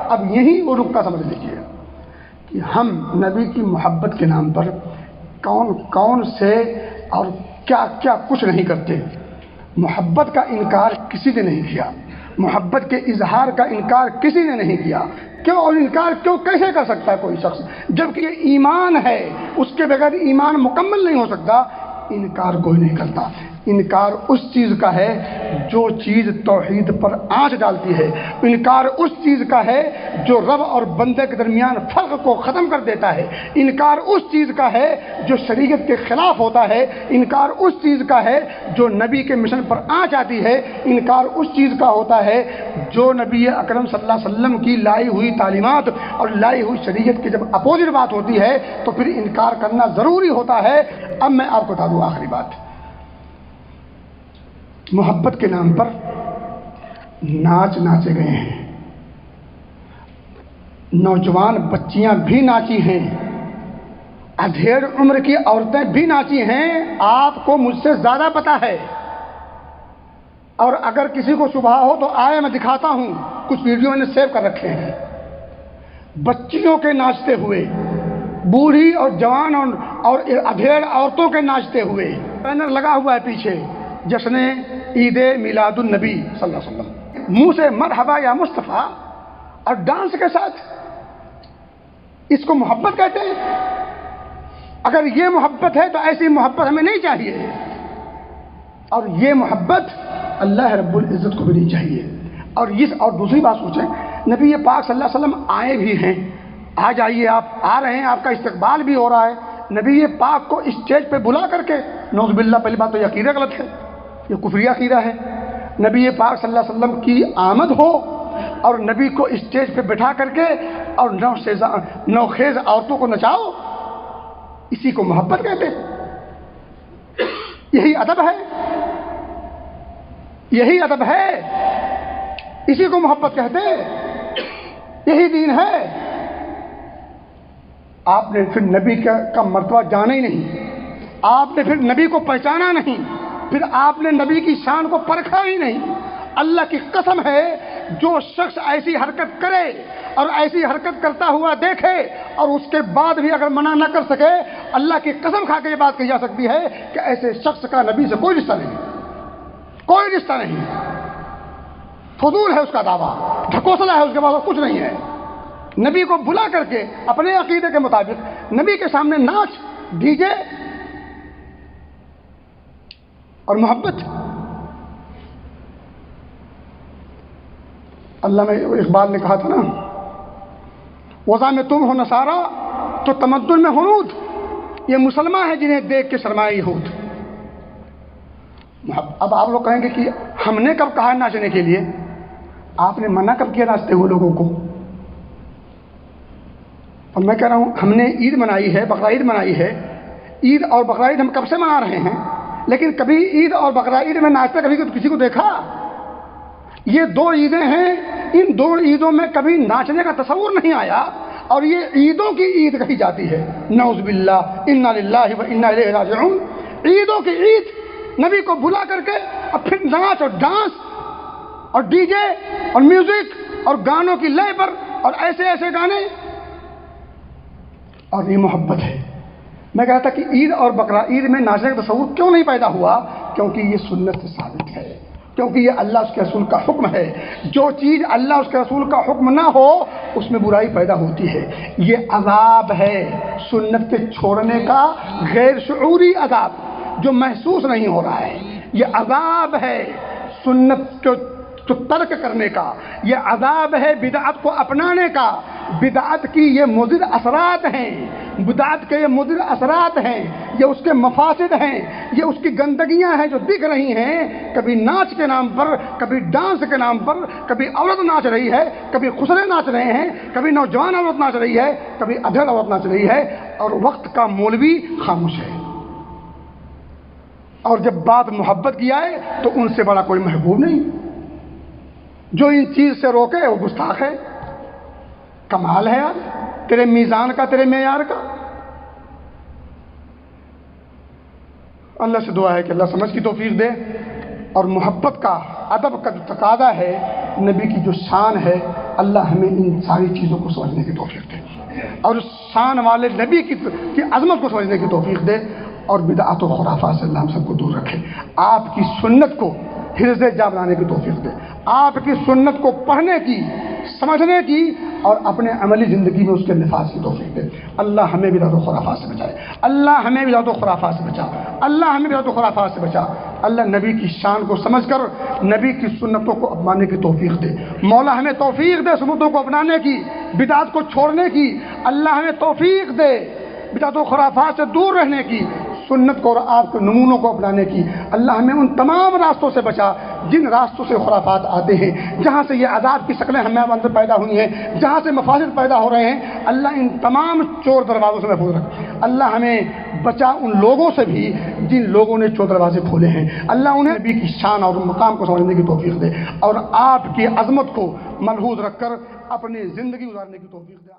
اب یہی وہ نقطہ سمجھ لیجیے کہ ہم نبی کی محبت کے نام پر کون کون سے اور کیا کیا کچھ نہیں کرتے. محبت کا انکار کسی نے نہیں کیا، محبت کے اظہار کا انکار کسی نے نہیں کیا. کیوں؟ اور انکار کیوں کیسے کر سکتا ہے کوئی شخص جبکہ یہ ایمان ہے؟ اس کے بغیر ایمان مکمل نہیں ہو سکتا. انکار کوئی نہیں کرتا. انکار اس چیز کا ہے جو چیز توحید پر آنچ ڈالتی ہے. انکار اس چیز کا ہے جو رب اور بندے کے درمیان فرق کو ختم کر دیتا ہے. انکار اس چیز کا ہے جو شریعت کے خلاف ہوتا ہے. انکار اس چیز کا ہے جو نبی کے مشن پر آنچ آتی ہے. انکار اس چیز کا ہوتا ہے جو نبی اکرم صلی اللہ علیہ وسلم کی لائی ہوئی تعلیمات اور لائی ہوئی شریعت کی جب اپوزٹ بات ہوتی ہے تو پھر انکار کرنا ضروری ہوتا ہے. اب میں آپ کو بتا دوں آخری بات. محبت کے نام پر ناچ ناچے گئے ہیں، نوجوان بچیاں بھی ناچی ہیں، ادھیڑ عمر کی عورتیں بھی ناچی ہیں. آپ کو مجھ سے زیادہ پتہ ہے، اور اگر کسی کو شبہ ہو تو آئے میں دکھاتا ہوں. کچھ ویڈیو میں نے سیو کر رکھے ہیں بچیوں کے ناچتے ہوئے، بوڑھی اور جوان اور ادھیڑ عورتوں کے ناچتے ہوئے. بینر لگا ہوا ہے پیچھے، جشن عید میلاد النبی صلی اللہ علیہ وسلم، منہ سے مرحبا یا مصطفیٰ، اور ڈانس کے ساتھ. اس کو محبت کہتے ہیں؟ اگر یہ محبت ہے تو ایسی محبت ہمیں نہیں چاہیے، اور یہ محبت اللہ رب العزت کو بھی نہیں چاہیے. اور دوسری بات سوچیں، نبی پاک صلی اللہ علیہ وسلم آئے بھی ہیں. آ جائیے، آپ آ رہے ہیں، آپ کا استقبال بھی ہو رہا ہے. نبی پاک کو اسٹیج پہ بلا کر کے، نعوذ باللہ، پہلی بات تو یہ عقیدہ غلط ہے، یہ کفریہ عقیدہ ہے. نبی پاک صلی اللہ علیہ وسلم کی آمد ہو اور نبی کو اسٹیج پہ بٹھا کر کے اور نوخیز عورتوں کو نچاؤ، اسی کو محبت کہتے ہیں. یہی ادب ہے، یہی ادب ہے، اسی کو محبت کہتے ہیں، یہی دین ہے. آپ نے پھر نبی کا مرتبہ جانا ہی نہیں، آپ نے پھر نبی کو پہچانا نہیں، پھر آپ نے نبی کی شان کو پرکھا ہی نہیں. اللہ کی قسم ہے، جو شخص ایسی حرکت کرے اور ایسی حرکت کرتا ہوا دیکھے اور اس کے بعد بھی اگر منع نہ کر سکے، اللہ کی قسم کھا کے یہ بات کہی جا سکتی ہے کہ ایسے شخص کا نبی سے کوئی رشتہ نہیں، کوئی رشتہ نہیں. فضول ہے اس کا دعویٰ، ڈھکوسلا ہے اس کے بعد، کچھ نہیں ہے. نبی کو بلا کر کے اپنے عقیدے کے مطابق نبی کے سامنے ناچ، ڈی جے اور محبت. علامہ اقبال نے کہا تھا نا، وضع میں تم ہو نصارہ تو تمدن میں ہنود، یہ مسلمان ہیں جنہیں دیکھ کے سرمایہ یہود. اب آپ لوگ کہیں گے کہ ہم نے کب کہا ناچنے کے لیے؟ آپ نے منع کب کیا ناچتے ہوئے لوگوں کو؟ اور میں کہہ رہا ہوں، ہم نے عید منائی ہے، بقرعید منائی ہے. عید اور بقرعید ہم کب سے منا رہے ہیں، لیکن کبھی عید اور بقرعید میں ناچتے کبھی کسی کو دیکھا؟ یہ دو عیدیں ہیں، ان دو عیدوں میں کبھی ناچنے کا تصور نہیں آیا، اور یہ عیدوں کی عید کہی جاتی ہے. نعوذ باللہ، انا للہ و انا الیہ راجعون. عیدوں کی عید، نبی کو بلا کر کے اور پھر ناچ اور ڈانس اور ڈی جے اور میوزک اور گانوں کی لے پر اور ایسے ایسے گانے، اور یہ محبت ہے. میں کہتا کہ عید اور بقرعید میں ناچنے کا تصور کیوں نہیں پیدا ہوا؟ کیونکہ یہ سنت سے ثابت ہے، کیونکہ یہ اللہ اس کے رسول کا حکم ہے. جو چیز اللہ اس کے رسول کا حکم نہ ہو اس میں برائی پیدا ہوتی ہے. یہ عذاب ہے سنت کے چھوڑنے کا، غیر شعوری عذاب جو محسوس نہیں ہو رہا ہے. یہ عذاب ہے سنت کو ترک کرنے کا، یہ عذاب ہے بدعت کو اپنانے کا. بدعت کی یہ مضر اثرات ہیں، بدعت کے یہ مضر اثرات ہیں، یہ اس کے مفاسد ہیں، یہ اس کی گندگیاں ہیں جو دکھ رہی ہیں. کبھی ناچ کے نام پر، کبھی ڈانس کے نام پر، کبھی عورت ناچ رہی ہے، کبھی خسرے ناچ رہے ہیں، کبھی نوجوان عورت ناچ رہی ہے، کبھی ادھیڑ عورت ناچ رہی ہے، اور وقت کا مولوی خاموش ہے. اور جب بات محبت کی آئے تو ان سے بڑا کوئی محبوب نہیں. جو ان چیز سے روکے وہ گستاخ ہے. کمال ہے یار، تیرے میزان کا، تیرے معیار کا. اللہ سے دعا ہے کہ اللہ سمجھ کی توفیق دے، اور محبت کا، ادب کا جو تقاضا ہے، نبی کی جو شان ہے اللہ ہمیں ان ساری چیزوں کو سمجھنے کی توفیق دے اور شان والے نبی کی عظمت کو سمجھنے کی توفیق دے اور بدعات و خرافات سے اللہ ہم سب کو دور رکھے. آپ کی سنت کو حرز جا بنانے کی توفیق دے, آپ کی سنت کو پڑھنے کی, سمجھنے کی اور اپنے عملی زندگی میں اس کے نفاذ کی توفیق دے. اللہ ہمیں بدعات و خرافات سے بچائے, اللہ ہمیں بدعات و خرافات سے بچا, اللہ ہمیں بدعات و خرافات سے بچا. اللہ نبی کی شان کو سمجھ کر نبی کی سنتوں کو اپنانے کی توفیق دے. مولا ہمیں توفیق دے سنتوں کو اپنانے کی, بدعات کو چھوڑنے کی. اللہ ہمیں توفیق دے بدعات و خرافات سے دور رہنے کی, سنت کو اور آپ کے نمونوں کو اپنانے کی. اللہ ہمیں ان تمام راستوں سے بچا جن راستوں سے خرافات آتے ہیں, جہاں سے یہ عذاب کی شکلیں ہمیں اندر پیدا ہوئی ہیں, جہاں سے مفاسد پیدا ہو رہے ہیں. اللہ ان تمام چور دروازوں سے محفوظ رکھ. اللہ ہمیں بچا ان لوگوں سے بھی جن لوگوں نے چور دروازے کھولے ہیں. اللہ انہیں نبی کی شان اور مقام کو سمجھنے کی توفیق دے اور آپ کی عظمت کو ملحوظ رکھ کر اپنی زندگی گزارنے کی توفیق دے.